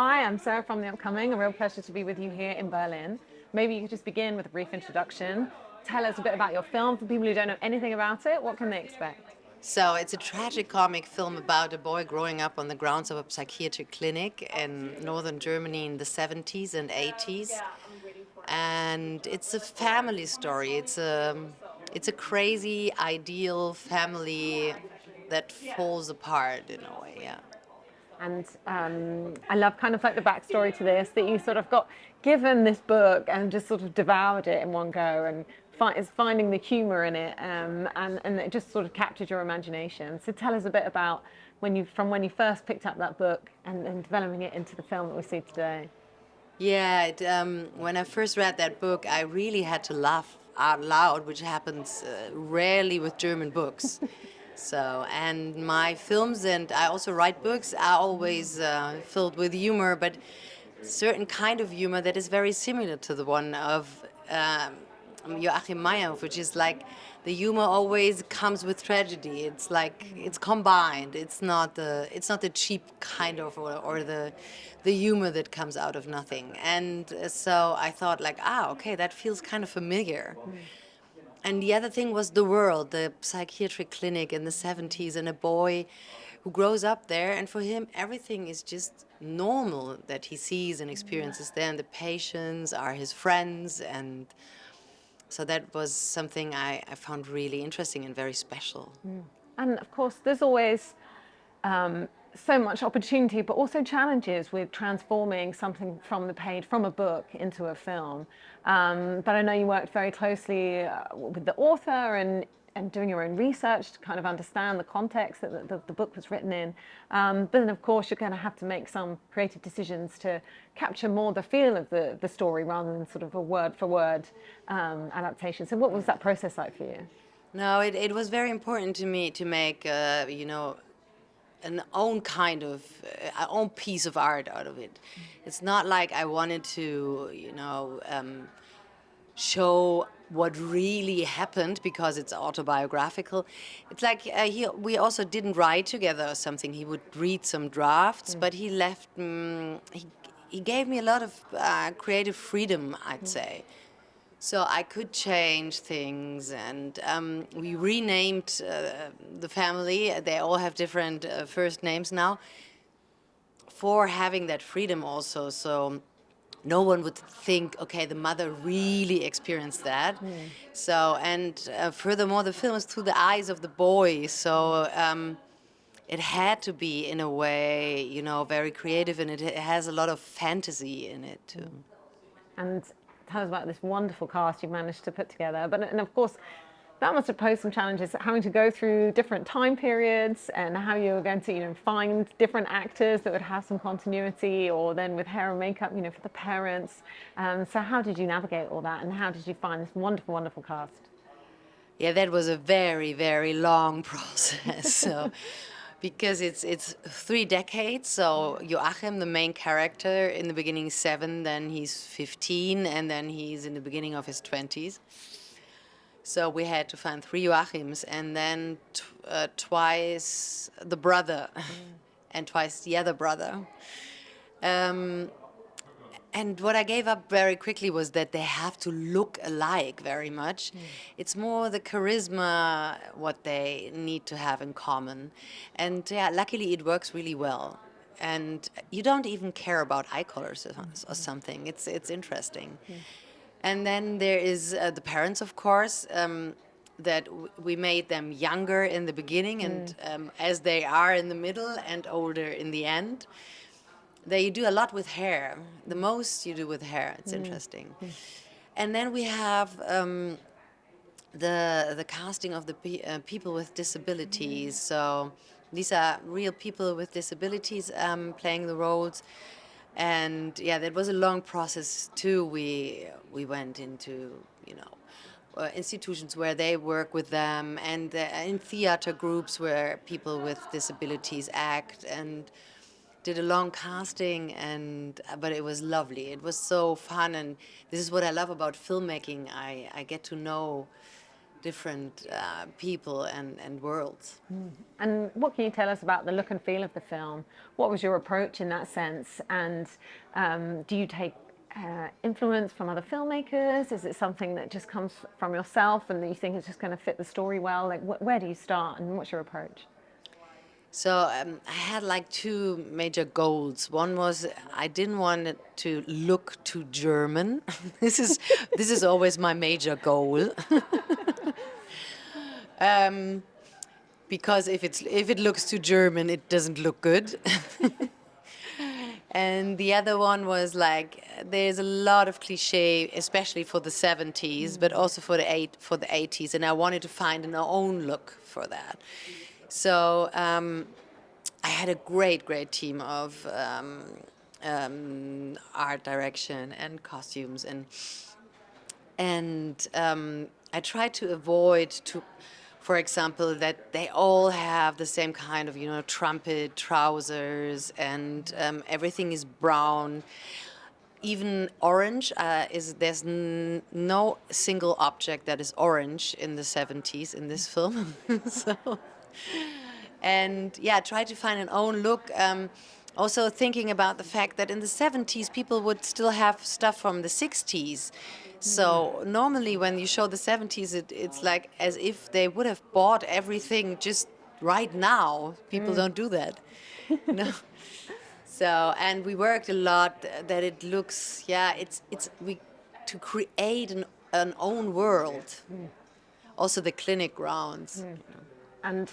Hi, I'm Sarah from The Upcoming. A real pleasure to be with you here in Berlin. Maybe you could just begin with a brief introduction. Tell us a bit about your film. For people who don't know anything about it, what can they expect? So it's a tragic comic film about a boy growing up on the grounds of a psychiatric clinic in northern Germany in the 70s and 80s. And it's a family story. It's a crazy ideal family that falls apart in a way, yeah. And I love kind of like the backstory to this, that you sort of got given this book and just sort of devoured it in one go and is finding the humor in it, and it just sort of captured your imagination. So tell us a bit about when you first picked up that book and developing it into the film that we see today. Yeah, when I first read that book, I really had to laugh out loud, which happens rarely with German books. So, and my films, and I also write books, are always filled with humor, but certain kind of humor that is very similar to the one of Joachim Meyerhoff, which is like the humor always comes with tragedy. It's like it's combined. It's not the cheap kind of or the humor that comes out of nothing. And so I thought like, okay, that feels kind of familiar. And the other thing was the world, the psychiatric clinic in the 70s, and a boy who grows up there, and for him, everything is just normal that he sees and experiences there, and the patients are his friends. And so that was something I found really interesting and very special. And of course, there's always so much opportunity, but also challenges with transforming something from the page, from a book, into a film. But I know you worked very closely with the author and doing your own research to kind of understand the context that the book was written in. But then, of course, you're going to have to make some creative decisions to capture more the feel of the story rather than sort of a word for word adaptation. So, what was that process like for you? No, it was very important to me to make, an own kind of own piece of art out of it. It's not like I wanted to, show what really happened because it's autobiographical. It's like we also didn't write together or something. He would read some drafts, but he left. He gave me a lot of creative freedom, I'd say. So I could change things, and we renamed the family. They all have different first names now for having that freedom also. So no one would think, okay, the mother really experienced that. So, and furthermore, the film is through the eyes of the boy. So it had to be, in a way, very creative, and it has a lot of fantasy in it too. And tell us about this wonderful cast you've managed to put together. But and of course, that must have posed some challenges, having to go through different time periods and how you're going to, find different actors that would have some continuity, or then with hair and makeup, for the parents. So how did you navigate all that, and how did you find this wonderful, wonderful cast? Yeah, that was a very, very long process. So, because it's 3 decades. So Joachim, the main character, in the beginning is 7, then he's 15, and then he's in the beginning of his 20s. So we had to find 3 Joachims, and then twice the brother, and twice the other brother. Um, and what I gave up very quickly was that they have to look alike very much. It's more the charisma what they need to have in common. And yeah, luckily it works really well. And you don't even care about eye colors or something. It's interesting. And then there is the parents, of course, that we made them younger in the beginning, and as they are in the middle and older in the end. They do a lot with hair. The most you do with hair. It's interesting. And then we have the casting of the people with disabilities. So these are real people with disabilities playing the roles. And yeah, that was a long process too. We went into institutions where they work with them, and in theater groups where people with disabilities act, and did a long casting. And but it was lovely. It was so fun, and this is what I love about filmmaking. I get to know different people and worlds. And what can you tell us about the look and feel of the film? What was your approach in that sense? And do you take influence from other filmmakers? Is it something that just comes from yourself and you think it's just going to fit the story well? Like, where do you start and what's your approach? So I had like two major goals. One was I didn't want it to look too German. This is always my major goal. Because if it looks too German, it doesn't look good. And the other one was like there's a lot of cliche, especially for the 70s, but also for the 80s, and I wanted to find an own look for that. So I had a great team of art direction and costumes, and I tried to avoid to, for example, that they all have the same kind of trumpet trousers, and everything is brown. Even orange is there's no single object that is orange in the 70s in this film. So and yeah, try to find an own look. Also thinking about the fact that in the 70s people would still have stuff from the 60s. So normally when you show the 70s, it's like as if they would have bought everything just right now. People don't do that. No. So, and we worked a lot that it looks, yeah, it's we to create an own world. Also the clinic grounds. And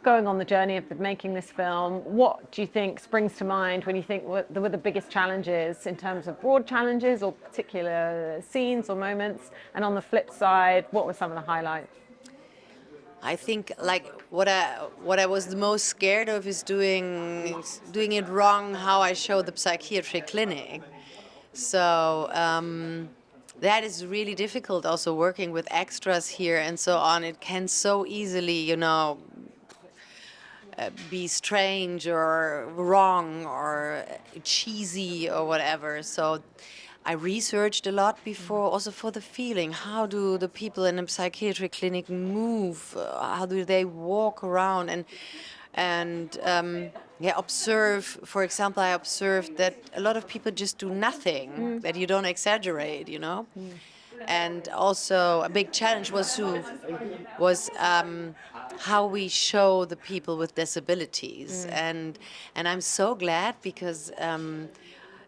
going on the journey of making this film, what do you think springs to mind when you think what were the biggest challenges in terms of broad challenges or particular scenes or moments? And on the flip side, what were some of the highlights? I think like what I was the most scared of is doing it wrong how I show the psychiatric clinic. So that is really difficult. Also working with extras here and so on, it can so easily be strange or wrong or cheesy or whatever. So I researched a lot before, also for the feeling. How do the people in a psychiatric clinic move? How do they walk around? And yeah, observe. For example, I observed that a lot of people just do nothing. That you don't exaggerate. And also a big challenge was how we show the people with disabilities, and I'm so glad because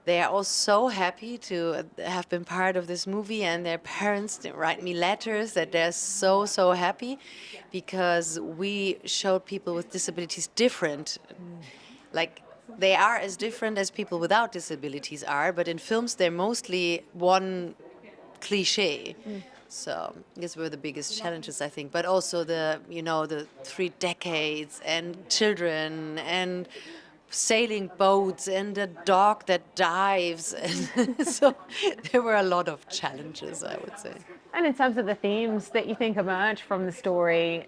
they are all so happy to have been part of this movie, and their parents write me letters that they're so happy because we showed people with disabilities different, like they are as different as people without disabilities are, but in films they're mostly one cliche. So these were the biggest challenges, I think. But also the 3 decades and children and sailing boats and a dog that dives. And so there were a lot of challenges, I would say. And in terms of the themes that you think emerge from the story,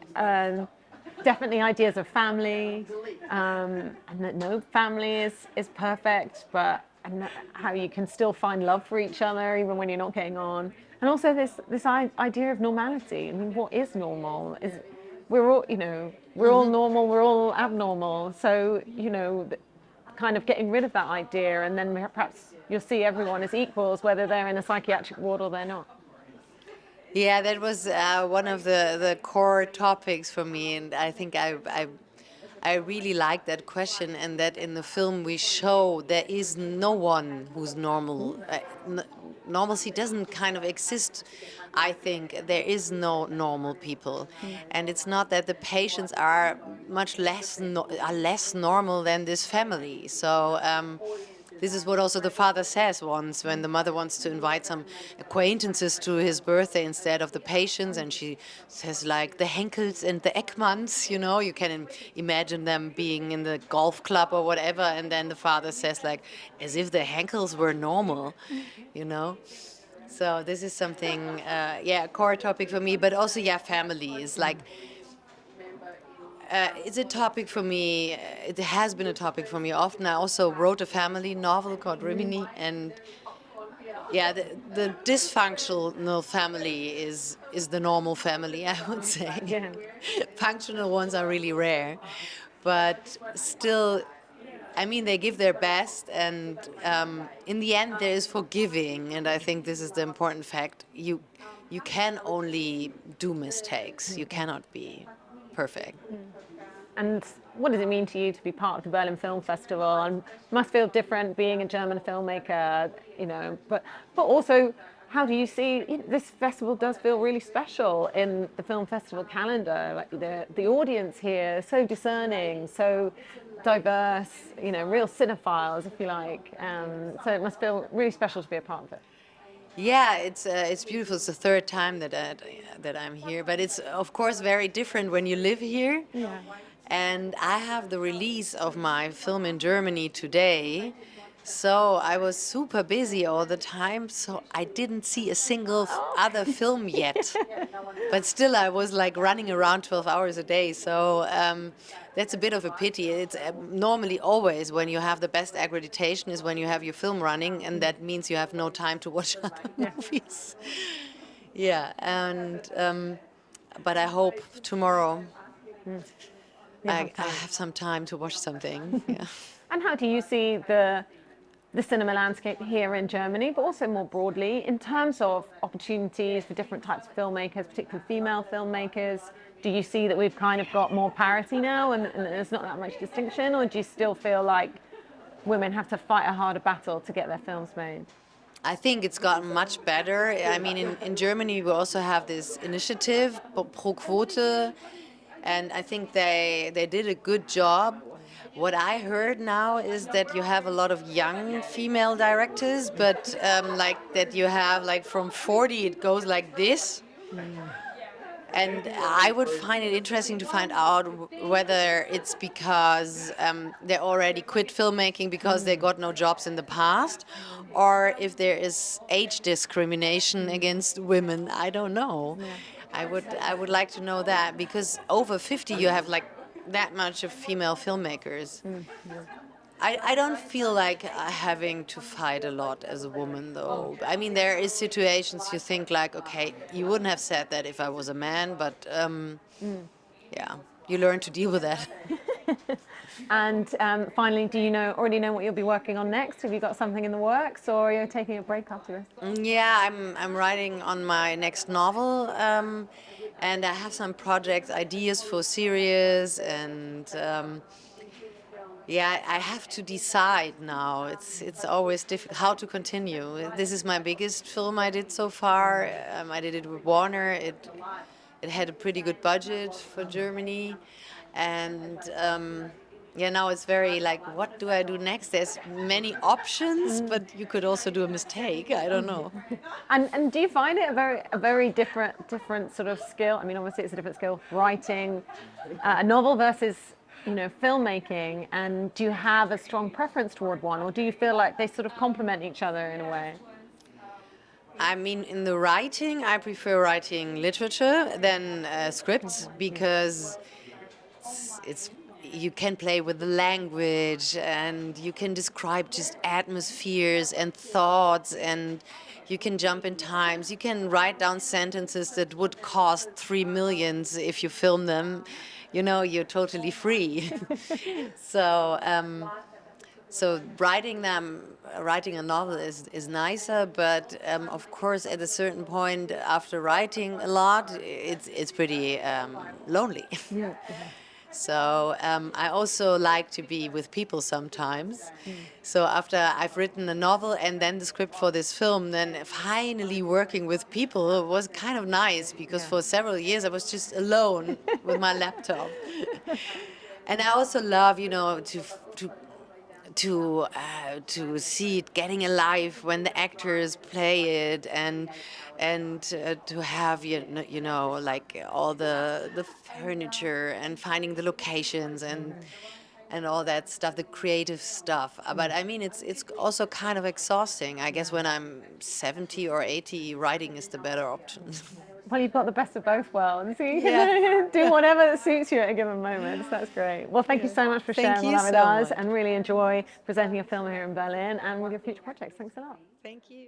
definitely ideas of family, and that no family is perfect, but and how you can still find love for each other even when you're not getting on. And also this idea of normality. I mean, what is normal? Is we're all we're all normal, we're all abnormal. So kind of getting rid of that idea, and then perhaps you'll see everyone as equals, whether they're in a psychiatric ward or they're not. Yeah, that was one of the core topics for me, and I think I really like that question, and that in the film we show there is no one who's normal. Normalcy doesn't kind of exist. I think there is no normal people, and it's not that the patients are much less are less normal than this family. So. This is what also the father says once when the mother wants to invite some acquaintances to his birthday instead of the patients, and she says like the Henkels and the Ekmans, you can imagine them being in the golf club or whatever, and then the father says like as if the Henkels were normal, you know. So this is something, yeah, a core topic for me, but also yeah, family is like it's a topic for me. It has been a topic for me often. I also wrote a family novel called Rimini, and Yeah, the dysfunctional family is the normal family, I would say. Yeah. Functional ones are really rare, but still, I mean, they give their best, and in the end, there is forgiving, and I think this is the important fact. You can only do mistakes. You cannot be perfect. And what does it mean to you to be part of the Berlin Film Festival? And must feel different being a German filmmaker, you know. But also, how do you see this festival? Does feel really special in the film festival calendar. Like the audience here, so discerning, so diverse. You know, real cinephiles, if you like. So it must feel really special to be a part of it. Yeah, it's beautiful. It's the third time that I'm here, but it's of course very different when you live here. Yeah. And I have the release of my film in Germany today, so I was super busy all the time. So I didn't see a single other film yet. But still, I was like running around 12 hours a day. So that's a bit of a pity. It's normally always when you have the best accreditation is when you have your film running, and that means you have no time to watch other movies. Yeah, and but I hope tomorrow You have I time. have some time to watch something. Yeah. And how do you see the cinema landscape here in Germany, but also more broadly in terms of opportunities for different types of filmmakers, particularly female filmmakers? Do you see that we've kind of got more parity now and there's not that much distinction, or do you still feel like women have to fight a harder battle to get their films made? I think it's gotten much better. I mean, in Germany, we also have this initiative, Pro Quote, and I think they did a good job. What I heard now is that you have a lot of young female directors, but like that you have like from 40 it goes like this. And I would find it interesting to find out whether it's because they already quit filmmaking because they got no jobs in the past, or if there is age discrimination against women. I don't know. I would like to know that, because over 50 you have like that much of female filmmakers. I don't feel like having to fight a lot as a woman, though. I mean, there is situations you think like, okay, you wouldn't have said that if I was a man, but yeah, you learn to deal with that. And finally, do you already know what you'll be working on next? Have you got something in the works, or are you taking a break after this? Yeah, I'm writing on my next novel, and I have some project ideas for series, and yeah, I have to decide now. It's always difficult how to continue. This is my biggest film I did so far. I did it with Warner. It had a pretty good budget for Germany, and yeah, now it's very like, what do I do next? There's many options, but you could also do a mistake. I don't know. And do you find it a very different sort of skill? I mean, obviously it's a different skill, writing a novel versus filmmaking. And do you have a strong preference toward one, or do you feel like they sort of complement each other in a way? I mean, in the writing, I prefer writing literature than scripts, because it's you can play with the language and you can describe just atmospheres and thoughts, and you can jump in times. You can write down sentences that would cost 3 millions if you film them. You know, you're totally free. So so writing a novel is nicer, but of course, at a certain point, after writing a lot, it's pretty lonely. Yeah. So I also like to be with people sometimes. So after I've written a novel and then the script for this film, then finally working with people was kind of nice, because for several years I was just alone with my laptop. And I also love, you know, to see it getting alive when the actors play it, and to have you know like all the furniture and finding the locations and all that stuff, the creative stuff. But I mean, it's also kind of exhausting. I guess when I'm 70 or 80, writing is the better option. Well, you've got the best of both worlds. So you Yeah. can do whatever that suits you at a given moment. So that's great. Well, thank you so much for Thank sharing all you that with so us, much. and really enjoy presenting your film here in Berlin and with your future projects. Thanks a lot. Thank you.